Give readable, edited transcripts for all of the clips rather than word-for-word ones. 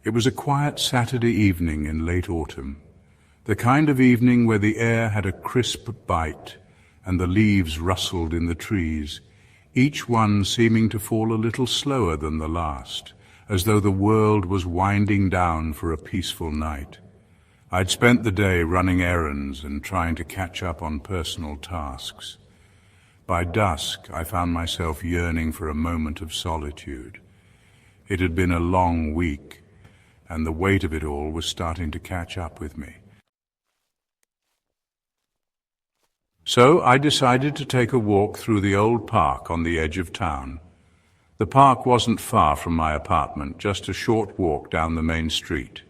It was a quiet Saturday evening in late autumn, the kind of evening where the air had a crisp bite and the leaves rustled in the trees, each one seeming to fall a little slower than the last, as though the world was winding down for a peaceful night. I'd spent the day running errands and trying to catch up on personal tasks. By dusk, I found myself yearning for a moment of solitude. It had been a long week, and the weight of it all was starting to catch up with me. So I decided to take a walk through the old park on the edge of town. The park wasn't far from my apartment, just a short walk down the main street.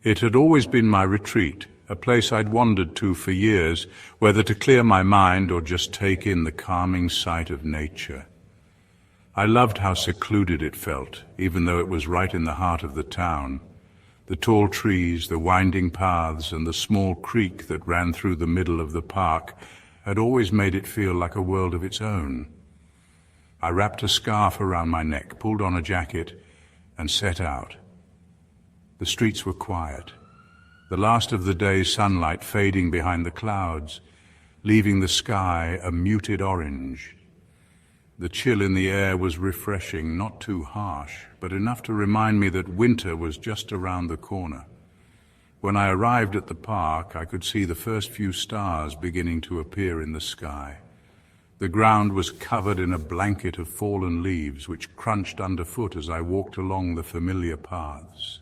It had always been my retreat, a place I'd wandered to for years, whether to clear my mind or just take in the calming sight of nature. I loved how secluded it felt, even though it was right in the heart of the town. The tall trees, the winding paths, and the small creek that ran through the middle of the park had always made it feel like a world of its own. I wrapped a scarf around my neck, pulled on a jacket, and set out. The streets were quiet, the last of the day's sunlight fading behind the clouds, leaving the sky a muted orange. The chill in the air was refreshing, not too harsh, but enough to remind me that winter was just around the corner. When I arrived at the park, I could see the first few stars beginning to appear in the sky. The ground was covered in a blanket of fallen leaves, which crunched underfoot as I walked along the familiar paths.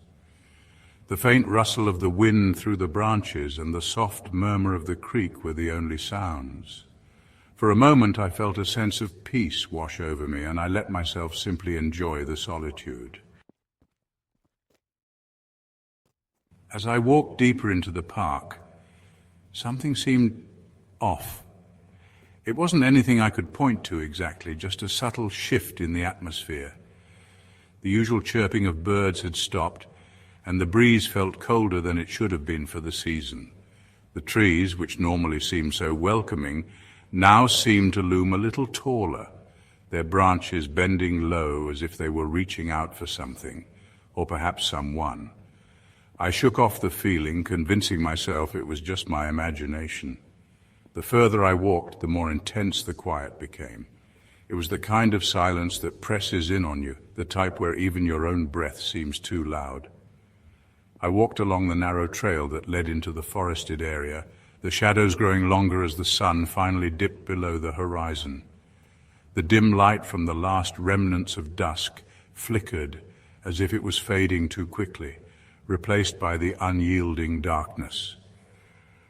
The faint rustle of the wind through the branches and the soft murmur of the creek were the only sounds. For a moment I felt a sense of peace wash over me, and I let myself simply enjoy the solitude. As I walked deeper into the park, something seemed off. It wasn't anything I could point to exactly, just a subtle shift in the atmosphere. The usual chirping of birds had stopped, and the breeze felt colder than it should have been for the season. The trees, which normally seem so welcoming, now seemed to loom a little taller, their branches bending low as if they were reaching out for something, or perhaps someone. I shook off the feeling, convincing myself it was just my imagination. The further I walked, the more intense the quiet became. It was the kind of silence that presses in on you, the type where even your own breath seems too loud. I walked along the narrow trail that led into the forested area, the shadows growing longer as the sun finally dipped below the horizon. The dim light from the last remnants of dusk flickered as if it was fading too quickly, replaced by the unyielding darkness.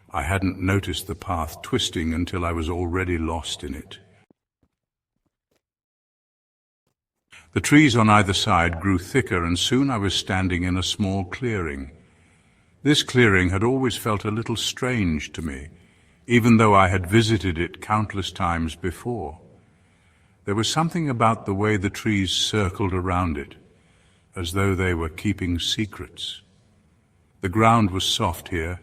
I hadn't noticed the path twisting until I was already lost in it. The trees on either side grew thicker, and soon I was standing in a small clearing. This clearing had always felt a little strange to me, even though I had visited it countless times before. There was something about the way the trees circled around it, as though they were keeping secrets. The ground was soft here,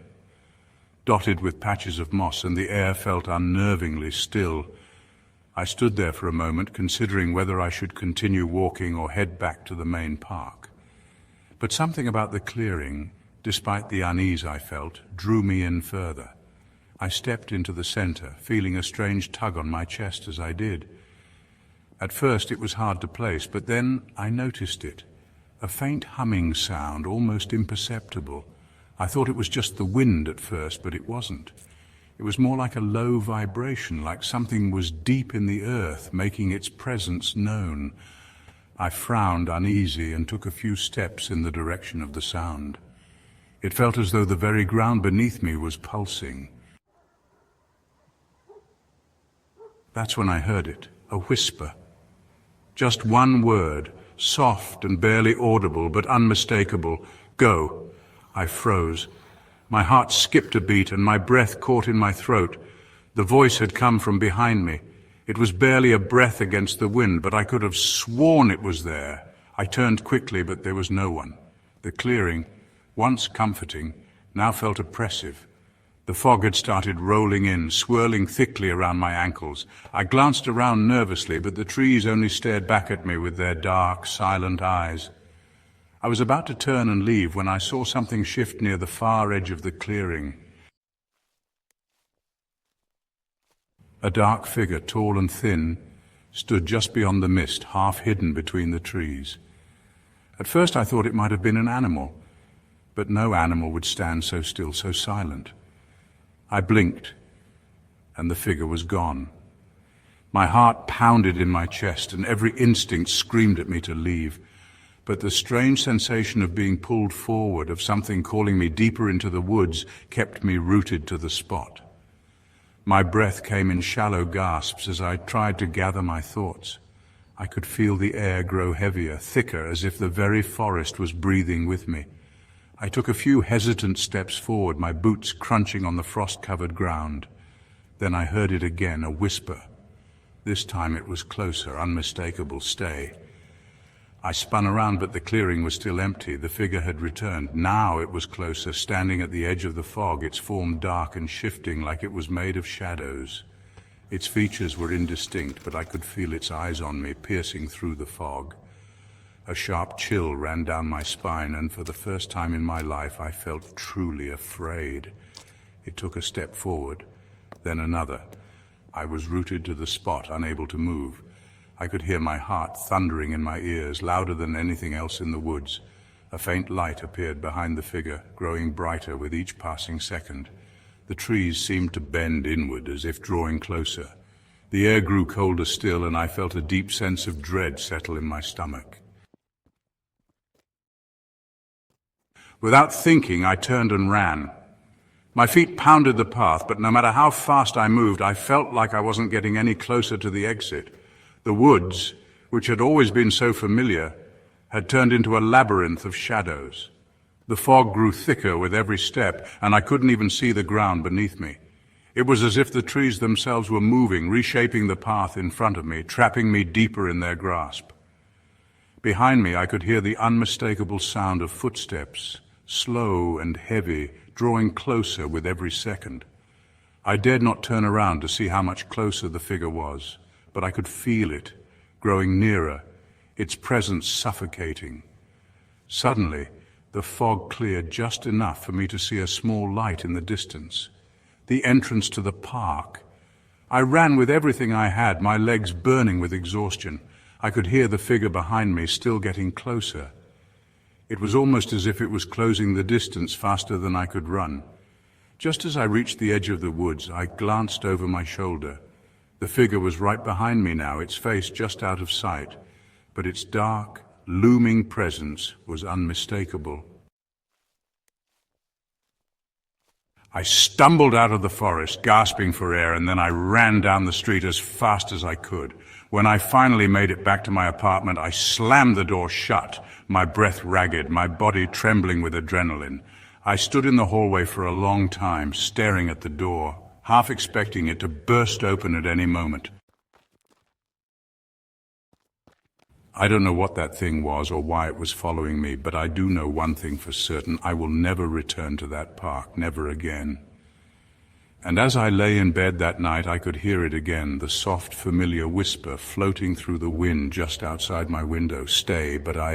dotted with patches of moss, and the air felt unnervingly still. I stood there for a moment, considering whether I should continue walking or head back to the main park. But something about the clearing, despite the unease I felt, drew me in further. I stepped into the center, feeling a strange tug on my chest as I did. At first it was hard to place, but then I noticed it. A faint humming sound, almost imperceptible. I thought it was just the wind at first, but it wasn't. It was more like a low vibration, like something was deep in the earth, making its presence known. I frowned uneasy and took a few steps in the direction of the sound. It felt as though the very ground beneath me was pulsing. That's when I heard it, a whisper. Just one word, soft and barely audible, but unmistakable. Go. I froze. My heart skipped a beat and my breath caught in my throat. The voice had come from behind me. It was barely a breath against the wind, but I could have sworn it was there. I turned quickly, but there was no one. The clearing, once comforting, now felt oppressive. The fog had started rolling in, swirling thickly around my ankles. I glanced around nervously, but the trees only stared back at me with their dark, silent eyes. I was about to turn and leave when I saw something shift near the far edge of the clearing. A dark figure, tall and thin, stood just beyond the mist, half hidden between the trees. At first I thought it might have been an animal, but no animal would stand so still, so silent. I blinked, and the figure was gone. My heart pounded in my chest, and every instinct screamed at me to leave. But the strange sensation of being pulled forward, of something calling me deeper into the woods, kept me rooted to the spot. My breath came in shallow gasps as I tried to gather my thoughts. I could feel the air grow heavier, thicker, as if the very forest was breathing with me. I took a few hesitant steps forward, my boots crunching on the frost-covered ground. Then I heard it again, a whisper. This time it was closer, unmistakable, "Stay." I spun around, but the clearing was still empty. The figure had returned. Now it was closer, standing at the edge of the fog, its form dark and shifting like it was made of shadows. Its features were indistinct, but I could feel its eyes on me, piercing through the fog. A sharp chill ran down my spine, and for the first time in my life I felt truly afraid. It took a step forward, then another. I was rooted to the spot, unable to move. I could hear my heart thundering in my ears, louder than anything else in the woods. A faint light appeared behind the figure, growing brighter with each passing second. The trees seemed to bend inward, as if drawing closer. The air grew colder still, and I felt a deep sense of dread settle in my stomach. Without thinking, I turned and ran. My feet pounded the path, but no matter how fast I moved, I felt like I wasn't getting any closer to the exit. The woods, which had always been so familiar, had turned into a labyrinth of shadows. The fog grew thicker with every step, and I couldn't even see the ground beneath me. It was as if the trees themselves were moving, reshaping the path in front of me, trapping me deeper in their grasp. Behind me, I could hear the unmistakable sound of footsteps, slow and heavy, drawing closer with every second. I dared not turn around to see how much closer the figure was, but I could feel it, growing nearer, its presence suffocating. Suddenly, the fog cleared just enough for me to see a small light in the distance. The entrance to the park. I ran with everything I had, my legs burning with exhaustion. I could hear the figure behind me still getting closer. It was almost as if it was closing the distance faster than I could run. Just as I reached the edge of the woods, I glanced over my shoulder. The figure was right behind me now, its face just out of sight, but its dark, looming presence was unmistakable. I stumbled out of the forest, gasping for air, and then I ran down the street as fast as I could. When I finally made it back to my apartment, I slammed the door shut, my breath ragged, my body trembling with adrenaline. I stood in the hallway for a long time, staring at the door, half expecting it to burst open at any moment. I don't know what that thing was or why it was following me, but I do know one thing for certain: I will never return to that park, never again. And as I lay in bed that night, I could hear it again, the soft, familiar whisper floating through the wind just outside my window. "Stay," but I